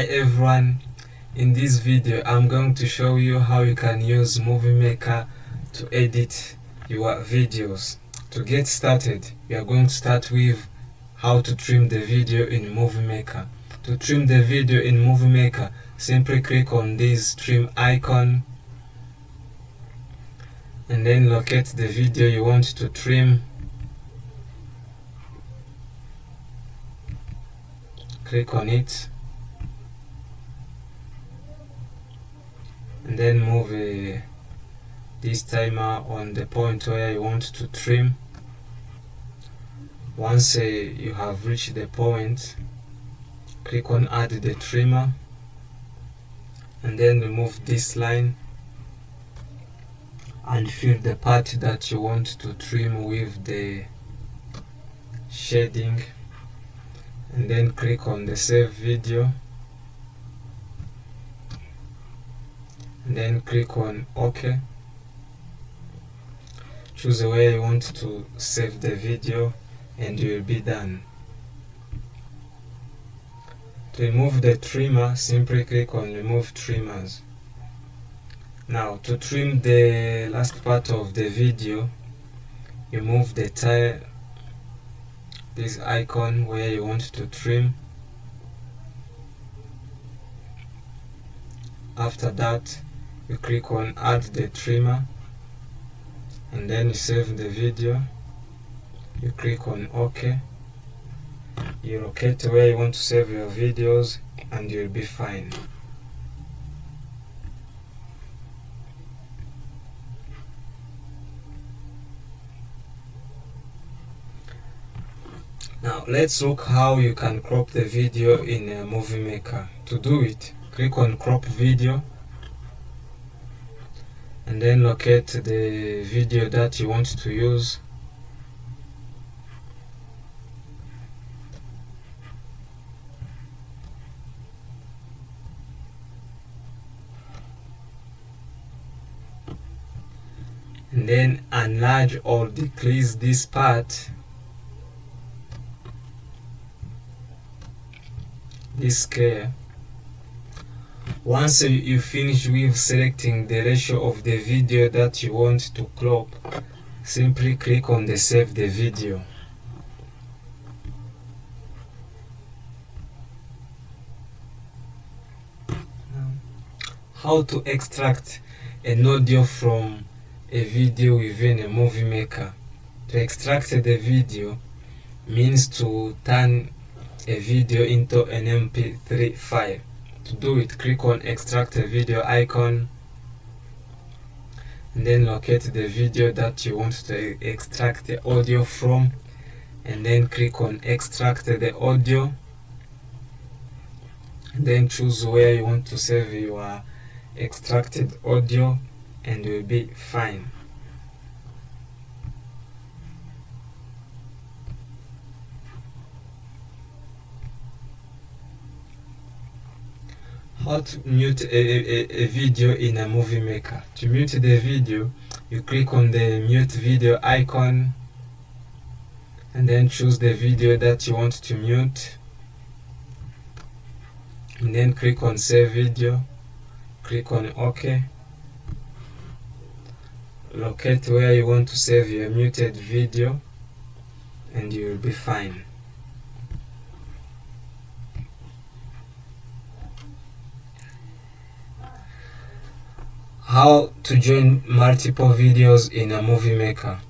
Hi everyone, in this video I'm going to show you how you can use Movie Maker to edit your videos. To get started, we are going to start with how to trim the video in Movie Maker. To trim the video in Movie Maker, simply click on this trim icon and then locate the video you want to trim. Click on it and then move this timer on the point where you want to trim. Once you have reached the point, click on add the trimmer and then remove this line and fill the part that you want to trim with the shading, and then click on the save video and then click on OK. Choose where you want to save the video and you will be done. To remove the trimmer, simply click on remove trimmers. Now to trim the last part of the video, you move the tile, this icon where you want to trim. After that, you click on add the trimmer and then you save the video. You click on OK. You locate where you want to save your videos and you'll be fine. Now let's look how you can crop the video in a Movie Maker. To do it, click on crop video and then locate the video that you want to use. And then enlarge or decrease this part, this scale. Once you finish with selecting the ratio of the video that you want to crop, simply click on the save the video. How to extract an audio from a video within a Movie Maker. To extract the video means to turn a video into an MP3 file. To do it, click on extract a video icon and then locate the video that you want to extract the audio from and then click on extract the audio and then choose where you want to save your extracted audio and you'll be fine. How to mute a video in a Movie Maker. To mute the video, you click on the mute video icon and then choose the video that you want to mute and then click on save video. Click on OK. Locate where you want to save your muted video and you will be fine. How to join multiple videos in a Movie Maker.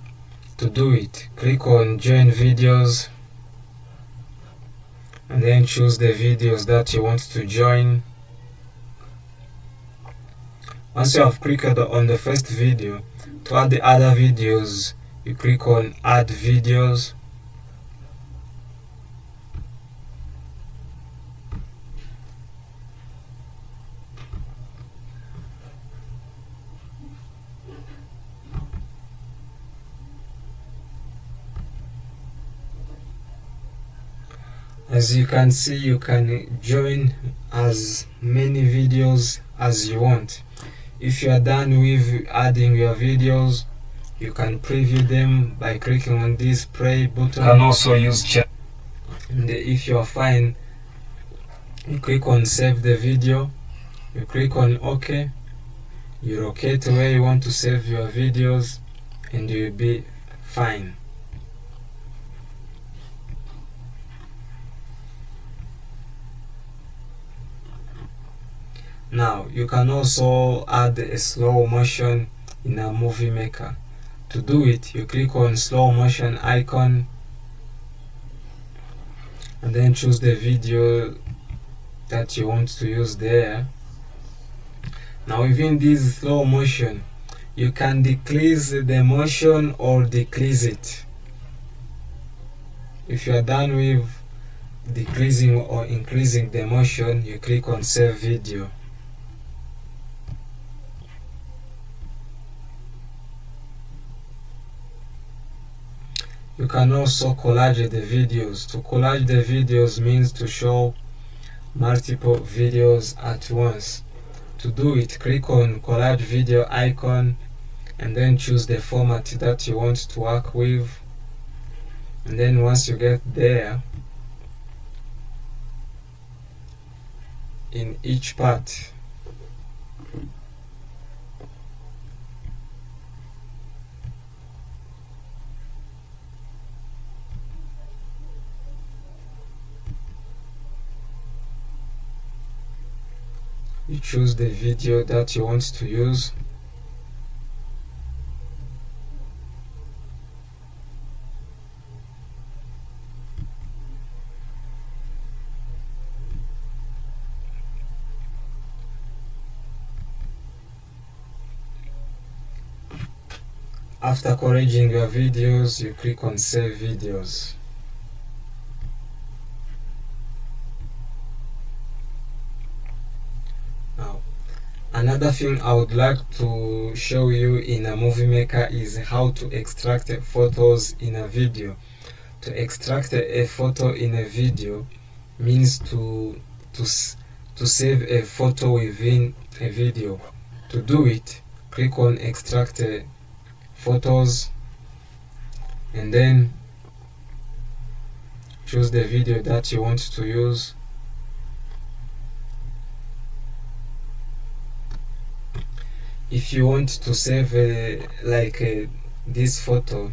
To do it, click on join videos and then choose the videos that you want to join. Once you have clicked on the first video, to add the other videos, you click on add videos. As you can see, you can join as many videos as you want. If you are done with adding your videos, you can preview them by clicking on this play button. You can also use chat. And if you are fine, You click on save the video, you click on OK, you locate where you want to save your videos, and you'll be fine. Now you can also add a slow motion in a movie maker. To do it, you click on slow motion icon and then choose the video that you want to use there. Now within this slow motion, you can decrease the motion or decrease it. If you are done with decreasing or increasing the motion, you click on save video. You can also collage the videos. To collage the videos means to show multiple videos at once. To do it, click on collage video icon and then choose the format that you want to work with. And then once you get there, in each part, you choose the video that you want to use. After collating your videos, you click on save videos. Now, another thing I would like to show you in a movie maker is how to extract photos in a video. To extract a photo in a video means to save a photo within a video. To do it, click on extract photos and then choose the video that you want to use. If you want to save this photo,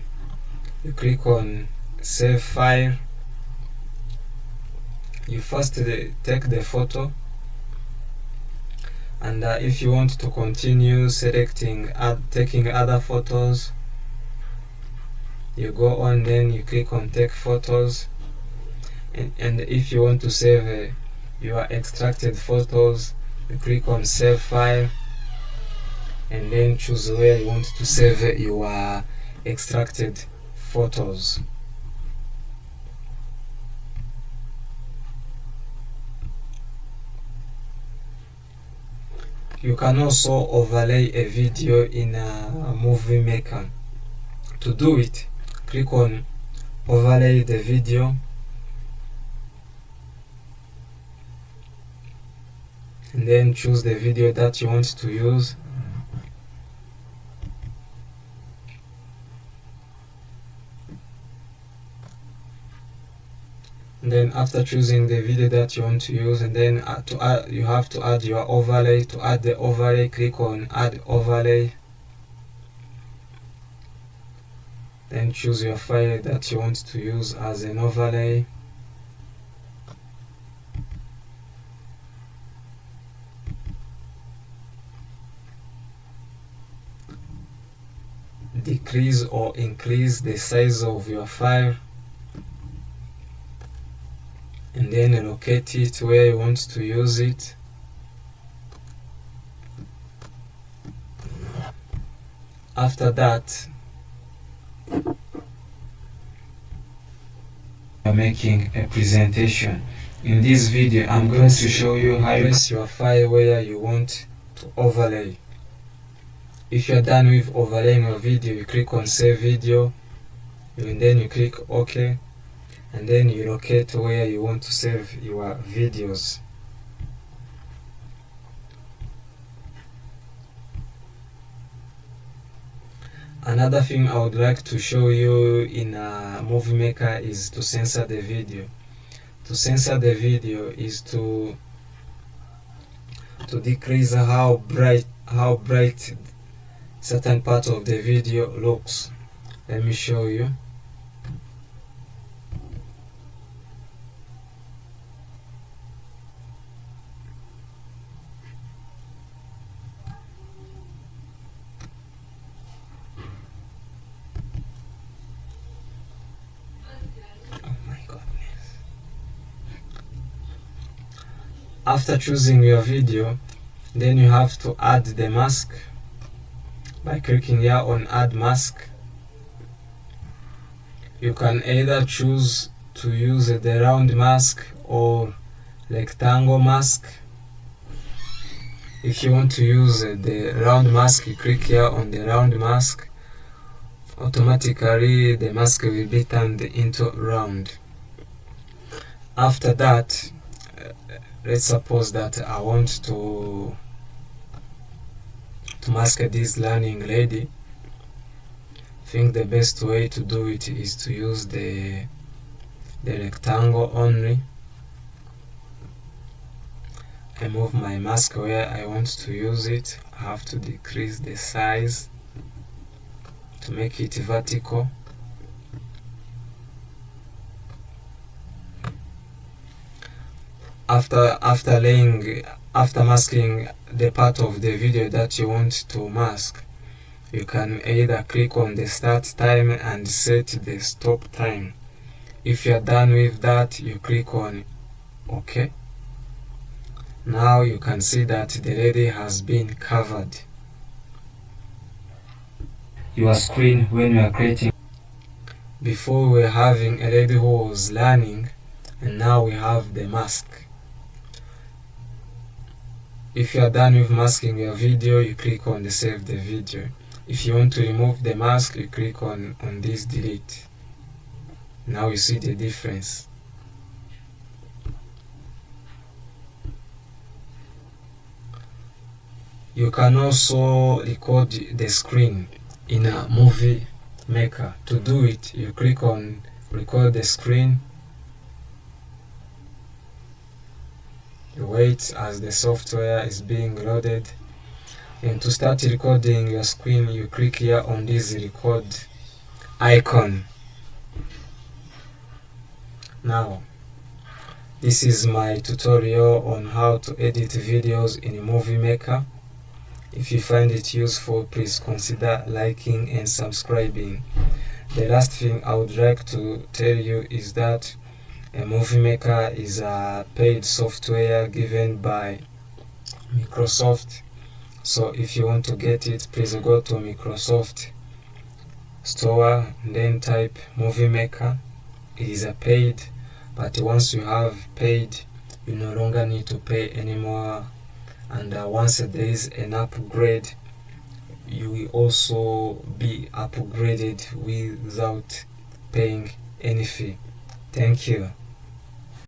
you click on save file. You first take the photo, and if you want to continue selecting taking other photos, you go on, then you click on take photos, and if you want to save your extracted photos, you click on save file and then choose where you want to save your extracted photos. You can also overlay a video in a movie maker. To do it, click on overlay the video and then choose the video that you want to use. And then after choosing the video that you want to use, and then you have to add your overlay. To add the overlay, click on add overlay, then choose your file that you want to use as an overlay. Decrease or increase the size of your file, and then locate it where you want to use it. After that, you're making a presentation. In this video, I'm going to show you how you place your file where you want to overlay. If you're done with overlaying your video, you click on save video, and then you click OK, and then you locate where you want to save your videos. Another thing I would like to show you in a movie maker is to censor the video. to censor the video is to decrease how bright certain part of the video looks. Let me show you. After choosing your video, then you have to add the mask by clicking here on add mask. You can either choose to use the round mask or rectangle mask. If you want to use the round mask, you click here on the round mask. Automatically the mask will be turned into round. After that, let's suppose that I want to mask this learning lady. I think the best way to do it is to use the rectangle only. I move my mask where I want to use it. I have to decrease the size to make it vertical. After masking the part of the video that you want to mask, you can either click on the start time and set the stop time. If you are done with that, you click on OK. Now you can see that the lady has been covered. Your screen when you are creating. Before we were having a lady who was learning, and now we have the mask. If you are done with masking your video, you click on the save the video. If you want to remove the mask, you click on this delete. Now you see the difference. You can also record the screen in a movie maker. To do it, you click on record the screen. You wait as the software is being loaded, and to start recording your screen, you click here on this record icon. Now this is my tutorial on how to edit videos in Movie Maker. If you find it useful, please consider liking and subscribing. The last thing I would like to tell you is that a Movie Maker is a paid software given by Microsoft. So if you want to get it, please go to Microsoft Store and then type Movie Maker. It is a paid, but once you have paid, you no longer need to pay anymore. And once there is an upgrade, you will also be upgraded without paying any fee. Thank you.